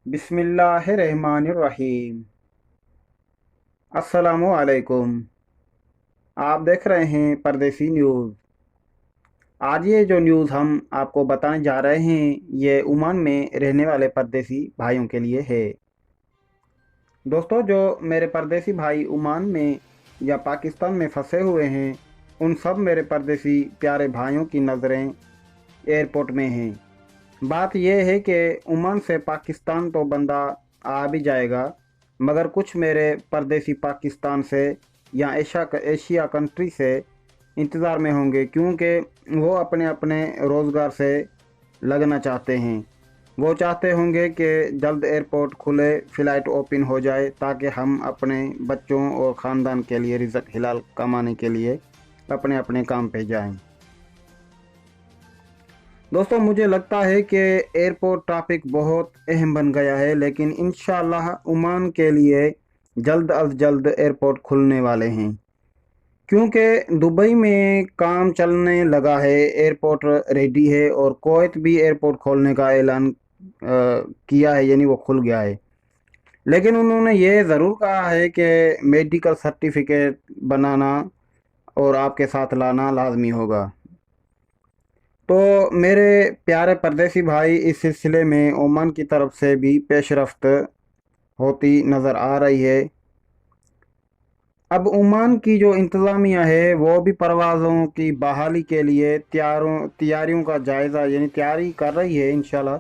बिस्मिल्लाहिर्रहमानिर्रहीम। अस्सलामु अलैकुम। आप देख रहे हैं परदेसी न्यूज़। आज ये जो न्यूज़ हम आपको बताने जा रहे हैं ये ओमान में रहने वाले परदेसी भाइयों के लिए है। दोस्तों, जो मेरे परदेसी भाई ओमान में या पाकिस्तान में फंसे हुए हैं उन सब मेरे परदेसी प्यारे भाइयों की नज़रें एयरपोर्ट में हैं। बात यह है कि ओमान से पाकिस्तान तो बंदा आ भी जाएगा, मगर कुछ मेरे परदेसी पाकिस्तान से या एशिया कंट्री से इंतज़ार में होंगे, क्योंकि वो अपने अपने रोज़गार से लगना चाहते हैं। वो चाहते होंगे कि जल्द एयरपोर्ट खुले, फ़्लाइट ओपन हो जाए, ताकि हम अपने बच्चों और ख़ानदान के लिए रिज़्क़ हिलाल कमाने के लिए अपने अपने काम पे जाएं। दोस्तों, मुझे लगता है कि एयरपोर्ट ट्रैफिक बहुत अहम बन गया है, लेकिन इंशाअल्लाह ओमान के लिए जल्द अज जल्द एयरपोर्ट खुलने वाले हैं, क्योंकि दुबई में काम चलने लगा है, एयरपोर्ट रेडी है और कुवैत भी एयरपोर्ट खोलने का ऐलान किया है, यानी वो खुल गया है। लेकिन उन्होंने ये ज़रूर कहा है कि मेडिकल सर्टिफिकेट बनाना और आपके साथ लाना लाजमी होगा। तो मेरे प्यारे परदेसी भाई, इस सिलसिले में ओमान की तरफ से भी पेशरफ्त होती नज़र आ रही है। अब ओमान की जो इंतज़ामिया है वो भी परवाज़ों की बहाली के लिए तैयारियों का जायज़ा यानी तैयारी कर रही है इंशाल्लाह।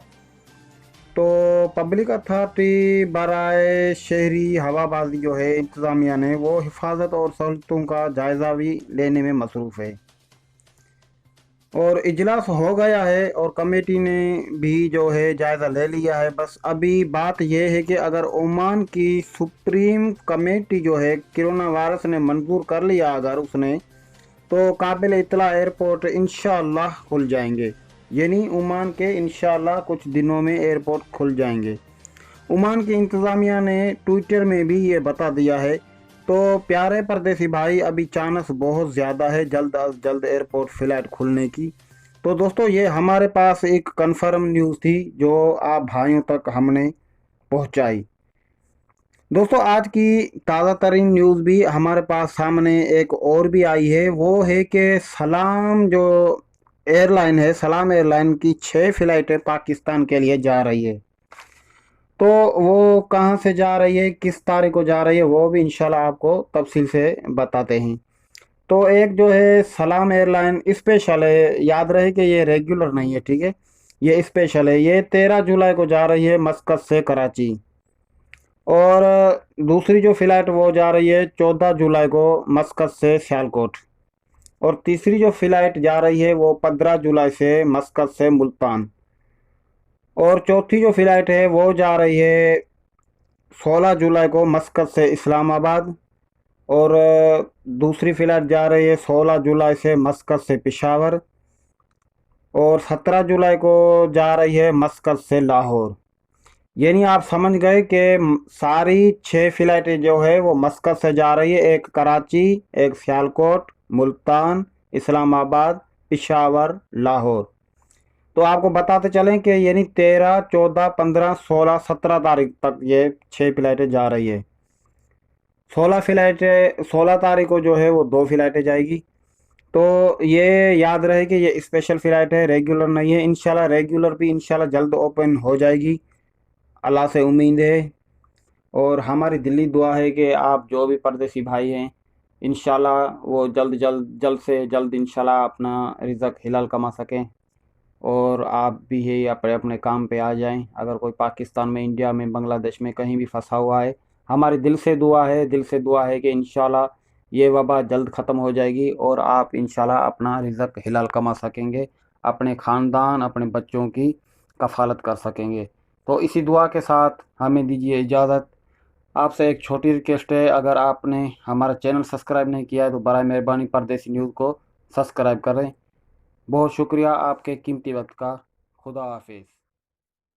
तो पब्लिक अथॉरिटी बराए शहरी हवाबाजी जो है इंतज़ामिया ने वो हिफाजत और सहूलतों का जायज़ा भी लेने में मसरूफ़ है और इजलास हो गया है और कमेटी ने भी जो है जायज़ा ले लिया है। बस अभी बात यह है कि अगर ओमान की सुप्रीम कमेटी जो है कोरोना वायरस ने मंजूर कर लिया अगर उसने, तो काबिल इतला एयरपोर्ट इंशाअल्लाह खुल जाएंगे, यानी ओमान के इंशाअल्लाह कुछ दिनों में एयरपोर्ट खुल जाएंगे। ओमान की इंतज़ामिया ने ट्विटर में भी ये बता दिया है। तो प्यारे परदेसी भाई, अभी चांस बहुत ज़्यादा है जल्द अज जल्द एयरपोर्ट फ़्लाइट खुलने की। तो दोस्तों, ये हमारे पास एक कन्फर्म न्यूज़ थी जो आप भाइयों तक हमने पहुंचाई। दोस्तों, आज की ताज़ा तरीन न्यूज़ भी हमारे पास सामने एक और भी आई है। वो है कि सलाम जो एयरलाइन है, सलाम एयरलाइन की 6 फ़्लाइटें पाकिस्तान के लिए जा रही है। तो वो कहाँ से जा रही है, किस तारीख को जा रही है, वो भी इंशाल्लाह आपको तफसील से बताते हैं। तो एक जो है सलाम एयरलाइन स्पेशल है, याद रहे कि ये रेगुलर नहीं है, ठीक है, ये स्पेशल है। ये 13 जुलाई को जा रही है मस्कत से कराची। और दूसरी जो फ़्लाइट वो जा रही है 14 जुलाई को मस्कत से सियालकोट। और तीसरी जो फ़्लाइट जा रही है वो 15 जुलाई से मस्कत से मुल्तान। और चौथी जो फ़्लाइट है वो जा रही है 16 जुलाई को मस्कत से इस्लामाबाद। और दूसरी फ़्लाइट जा रही है 16 जुलाई से मस्कत से पेशावर। और 17 जुलाई को जा रही है मस्कत से लाहौर। यानी आप समझ गए कि सारी 6 फ़्लाइटें जो है वो मस्कत से जा रही है, एक कराची, एक सियालकोट, मुल्तान, इस्लामाबाद, पेशावर, लाहौर। तो आपको बताते चलें कि यानी 13, 14, 15, 16, 17 तारीख तक ये 6 फ़्लाइटें जा रही है। 16 तारीख को जो है वो 2 फ़्लाइटें जाएगी। तो ये याद रहे कि ये स्पेशल फ़्लाइट है, रेगुलर नहीं है। इंशाल्लाह रेगुलर भी इंशाल्लाह जल्द ओपन हो जाएगी, अल्लाह से उम्मीद है। और हमारी दिली दुआ है कि आप जो भी परदेसी भाई हैं इंशाल्लाह वो जल्द से जल्द इंशाल्लाह अपना रिज़्क़ हिलाल कमा सकें और आप भी ये अपने अपने काम पे आ जाएं। अगर कोई पाकिस्तान में, इंडिया में, बांग्लादेश में कहीं भी फंसा हुआ है, हमारी दिल से दुआ है कि इंशाल्लाह ये वबा जल्द ख़त्म हो जाएगी और आप इंशाल्लाह अपना रिज़्क़ हिलाल कमा सकेंगे, अपने ख़ानदान, अपने बच्चों की कफ़ालत कर सकेंगे। तो इसी दुआ के साथ हमें दीजिए इजाज़त। आपसे एक छोटी रिक्वेस्ट है, अगर आपने हमारा चैनल सब्सक्राइब नहीं किया है तो बराए मेहरबानी परदेसी न्यूज़ को सब्सक्राइब करें। बहुत शुक्रिया आपके कीमती वक्त का। खुदा हाफिज़।